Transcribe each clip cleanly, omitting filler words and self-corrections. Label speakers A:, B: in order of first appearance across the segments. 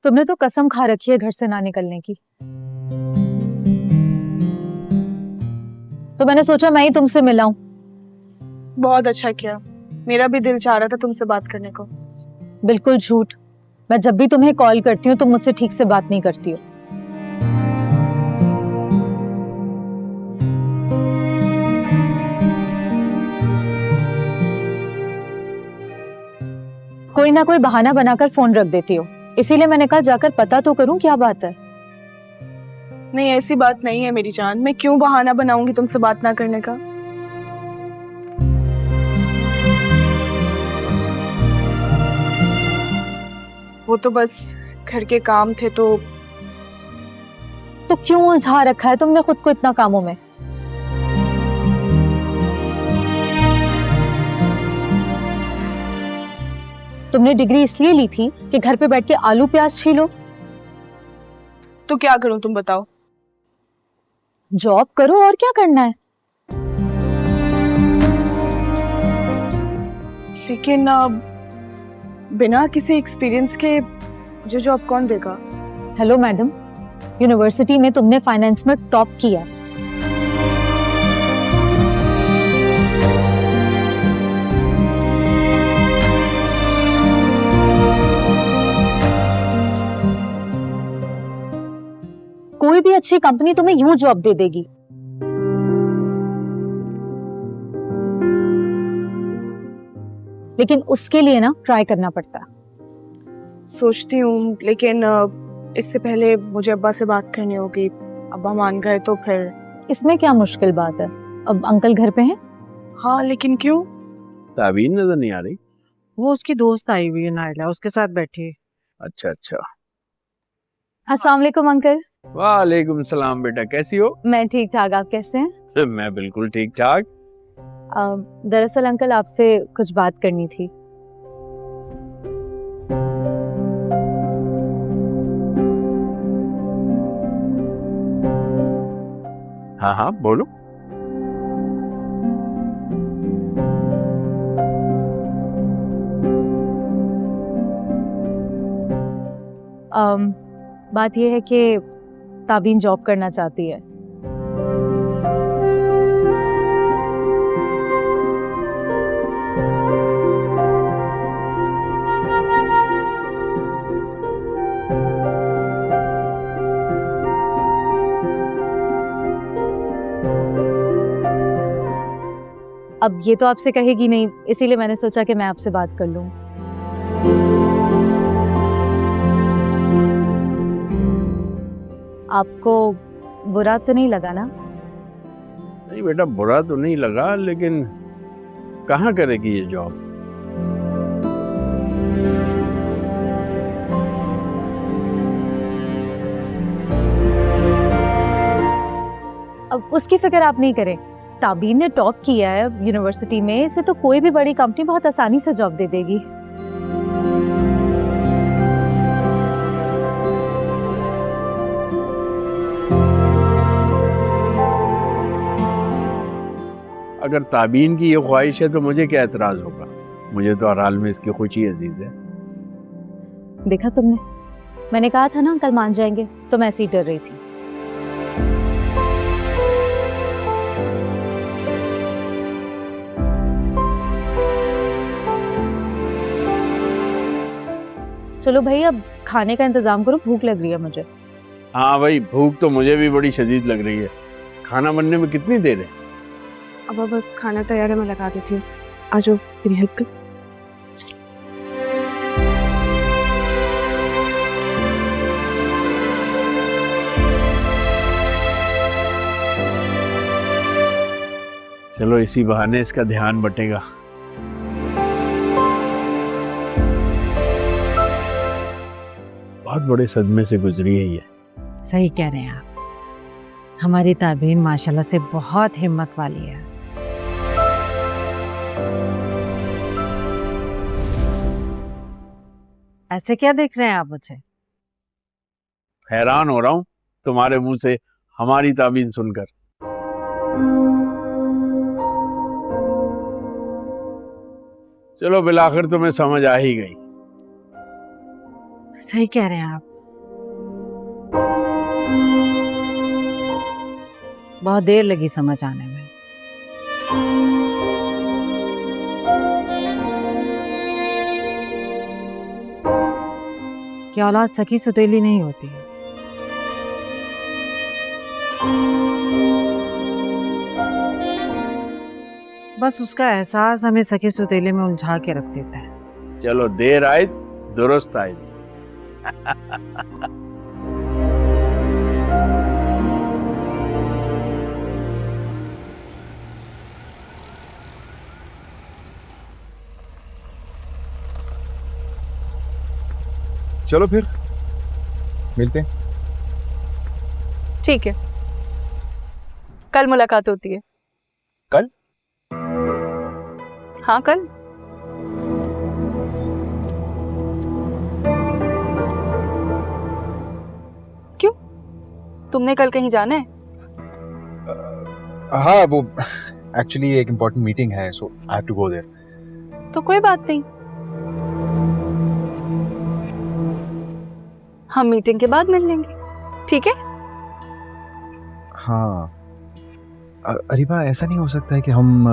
A: तुमने तो कसम खा रखी है घर से ना निकलने की, तो मैंने सोचा मैं ही तुमसे मिलाऊं।
B: बहुत अच्छा किया, मेरा भी दिल चाह रहा था तुमसे बात करने को।
A: बिल्कुल झूठ। मैं जब भी तुम्हें कॉल करती हूँ तुम मुझसे ठीक से बात नहीं करती हो। कोई ना कोई बहाना बनाकर फोन रख देती हो, इसीलिए मैंने कहा जाकर पता तो करूं क्या बात है।
B: नहीं, ऐसी बात नहीं है मेरी जान, मैं क्यों बहाना बनाऊंगी तुमसे बात ना करने का। वो तो बस घर के काम थे। तो
A: क्यों उलझा रखा है तुमने खुद को इतना कामों में? तुमने डिग्री इसलिए ली थी कि घर पे बैठ के आलू प्याज छीलो?
B: तो क्या करूं तुम बताओ।
A: जॉब करो, और क्या करना है।
B: लेकिन बिना किसी एक्सपीरियंस के मुझे जॉब कौन देगा।
A: हेलो मैडम, यूनिवर्सिटी में तुमने फाइनेंस में टॉप किया। कोई भी अच्छी कंपनी तुम्हें यूं जॉब दे देगी। लेकिन उसके लिए ना ट्राई करना पड़ता है।
B: सोचती हूँ, लेकिन इससे पहले मुझे अब्बा से बात करनी होगी। अब्बा मान गए तो फिर।
A: इसमें क्या मुश्किल बात है, अब अंकल घर पे हैं।
B: हाँ, लेकिन क्यों?
C: ताबीन नजर नहीं आ रही।
D: वो उसकी दोस्त आई हुई है नाइला, उसके साथ बैठी है।
C: अच्छा अच्छा।
A: अस्सलाम वालेकुम अंकल।
C: वालेकुम सलाम बेटा, कैसी हो?
A: मैं ठीक ठाक, आप कैसे हैं?
C: मैं बिल्कुल ठीक ठाक।
A: दरअसल अंकल आपसे कुछ बात करनी थी।
C: हाँ हाँ बोलो।
A: बात यह है कि ताबीन जॉब करना चाहती है। अब ये तो आपसे कहेगी नहीं, इसीलिए मैंने सोचा कि मैं आपसे बात कर लूं। आपको बुरा तो नहीं लगा ना?
C: नहीं बेटा, बुरा तो नहीं लगा, लेकिन कहाँ करेगी ये जॉब?
A: अब उसकी फिक्र आप नहीं करें। ताबीन ने टॉप किया है यूनिवर्सिटी में, इसे तो कोई भी बड़ी कंपनी बहुत आसानी से जॉब दे देगी।
C: अगर ताबीन की ये ख्वाहिश है तो मुझे क्या एतराज होगा। मुझे तो हर हाल में इसकी खुशी अजीज है।
A: देखा तुमने, मैंने कहा था ना कल मान जाएंगे, तो मैं ऐसे ही डर रही थी। चलो भाई अब खाने का इंतजाम करो, भूख लग रही है मुझे।
C: हाँ भाई, भूख तो मुझे भी बड़ी शदीद लग रही है। खाना बनने में कितनी देर है?
B: अब बस खाना तैयार है, मैं लगा देती हूँ। आ जाओ, मेरी हेल्प कर।
C: चलो इसी बहाने इसका ध्यान बटेगा। बहुत बड़े सदमे से गुजरी है ये।
D: सही कह रहे हैं आप, हमारी ताबीन माशाल्लाह से बहुत हिम्मत वाली है। ऐसे क्या देख रहे हैं आप मुझे?
C: हैरान हो रहा हूँ तुम्हारे मुंह से हमारी ताबीन सुनकर। चलो बिलाखिर तुम्हें समझ आ ही गई।
D: सही कह रहे हैं आप, बहुत देर लगी समझ आने में। कि औलाद सखी सुतेली नहीं होती है। बस उसका एहसास हमें सखी सुतेले में उलझा के रख देता है।
C: चलो देर आए दुरुस्त आए।
E: चलो फिर मिलते हैं।
B: ठीक है, कल मुलाकात होती है।
E: कल?
B: हाँ कल। क्यों, तुमने कल कहीं जाना है?
E: हाँ वो एक्चुअली एक इम्पोर्टेंट मीटिंग है, so I have to go there.
B: तो कोई बात नहीं, हम मीटिंग के बाद मिल लेंगे, ठीक है?
E: हाँ अरीबा, ऐसा नहीं हो सकता है कि हम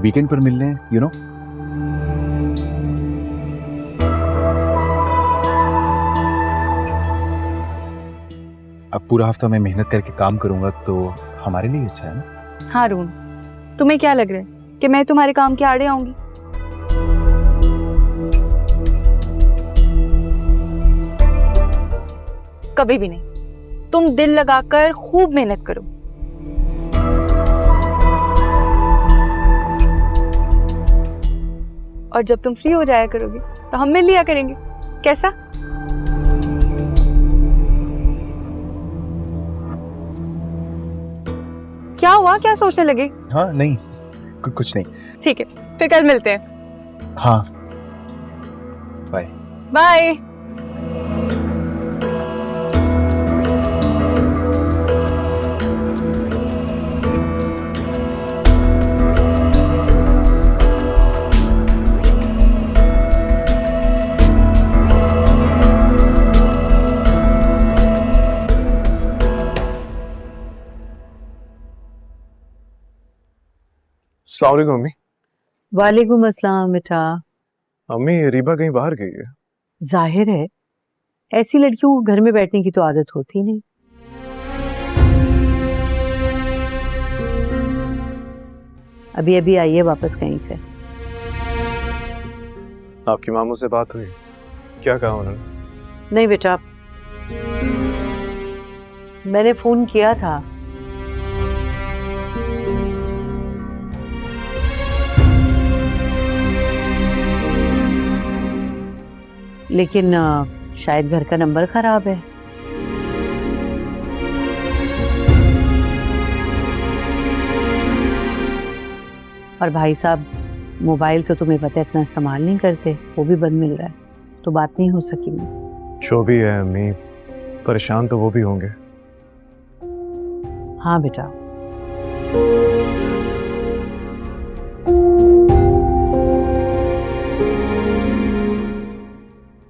E: वीकेंड पर मिल लें, यू नो? अब पूरा हफ्ता मैं मेहनत करके काम करूंगा तो हमारे लिए अच्छा है ना?
B: हाँ रूम, तुम्हें क्या लग रहा है कि मैं तुम्हारे काम के आड़े आऊंगी? कभी भी नहीं। तुम दिल लगाकर खूब मेहनत करो। और जब तुम फ्री हो जाया करोगे तो हम मिल लिया करेंगे, कैसा? क्या हुआ, क्या सोचने लगे?
E: हाँ नहीं, कुछ नहीं।
B: ठीक है, फिर कल मिलते हैं।
E: हाँ बाय।
B: बाय।
F: अस्सलाम वालेकुम अम्मी।
G: वालेकुम अस्सलाम बेटा।
F: अम्मी रीबा कहीं बाहर गई है।
G: जाहिर है, ऐसी लड़कियों को घर में बैठने की तो आदत होती नहीं। अभी अभी आई है वापस कहीं से।
F: आपकी मामू से बात हुई? क्या कहा उन्होंने?
G: नहीं बेटा, मैंने फोन किया था, लेकिन शायद घर का नंबर खराब है। और भाई साहब मोबाइल तो तुम्हें पता है इतना इस्तेमाल नहीं करते, वो भी बंद मिल रहा है, तो बात नहीं हो सकी।
F: जो भी है अम्मी, परेशान तो वो भी होंगे।
G: हाँ बेटा,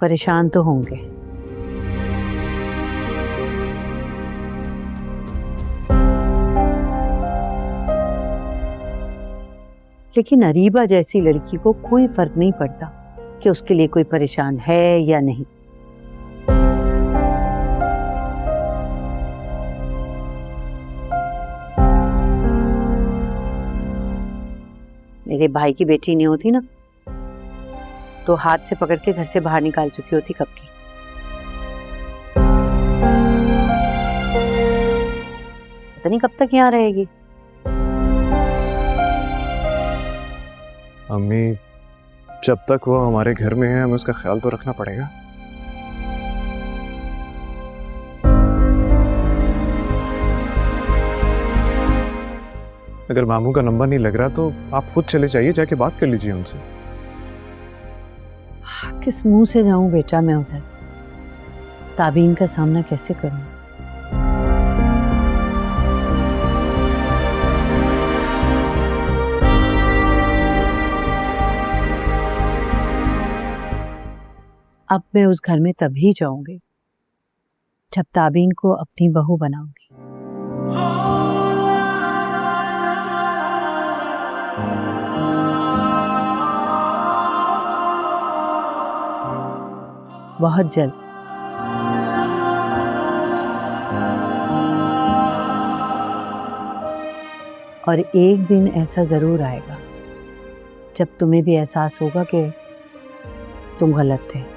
G: परेशान तो होंगे। लेकिन अरीबा जैसी लड़की को कोई फर्क नहीं पड़ता कि उसके लिए कोई परेशान है या नहीं। मेरे भाई की बेटी नहीं होती ना, तो हाथ से पकड़ के घर से बाहर निकाल चुकी होती कब की। पता नहीं कब तक यहाँ रहेगी।
F: अम्मी जब तक वो हमारे घर में है हमें उसका ख्याल तो रखना पड़ेगा। अगर मामू का नंबर नहीं लग रहा तो आप खुद चले जाइए, जाके बात कर लीजिए उनसे।
G: किस मुंह से जाऊं बेटा मैं उधर, ताबीन का सामना कैसे करूं? अब मैं उस घर में तभी जाऊंगी जब ताबीन को अपनी बहू बनाऊंगी। बहुत जल्द। और एक दिन ऐसा जरूर आएगा जब तुम्हें भी एहसास होगा कि तुम गलत थे।